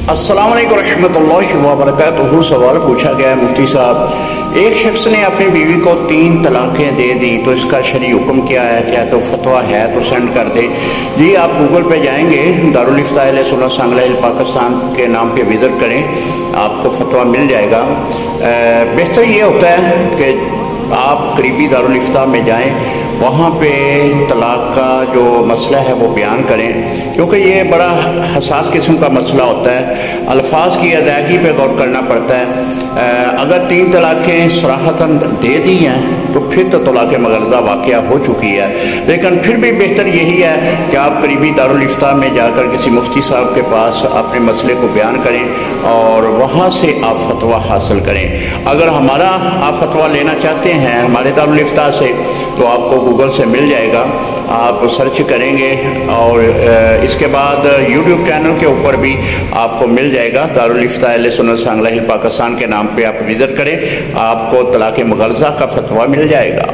अस्सलाम वालेकुम रहमतुल्लाहि व बरकातुहू। सवाल पूछा गया है मुफ्ती साहब, एक शख्स ने अपनी बीवी को 3 तलाक़ें दे दी तो इसका शरई हुक्म क्या है? क्या कोई फतवा है तो सेंड कर दे। जी, आप गूगल पे जाएंगे, दारुल इफ्ता अहले सुन्नत सांगला हिल पाकिस्तान के नाम पे विजिट करें, आपको फतवा मिल जाएगा। बेहतर ये होता है कि आप करीबी दारुल इफ्ता में जाएं, वहाँ पे तलाक़ का जो मसला है वो बयान करें, क्योंकि ये बड़ा हसास किस्म का मसला होता है। अल्फाज की अदायगी पे गौर करना पड़ता है। अगर 3 तलाक़ें सराहतन दे दी हैं तो फिर तो तलाक़ मग़लज़ा वाक़या हो चुकी है, लेकिन फिर भी बेहतर यही है कि आप करीबी दारुल इफ्ता में जाकर किसी मुफ्ती साहब के पास अपने मसले को बयान करें और वहाँ से आप फतवा हासिल करें। अगर हमारा आप फतवा लेना चाहते हैं हमारे दारुल इफ्ता से तो आपको गूगल से मिल जाएगा, आप सर्च करेंगे और इसके बाद यूट्यूब चैनल के ऊपर भी आपको मिल जाएगा। दारुल इफ्ता अहले सुन्नत सांगला हिल पाकिस्तान के नाम पे आप विजिट करें, आपको तलाक़ मग़लज़ा का फतवा मिल जाएगा।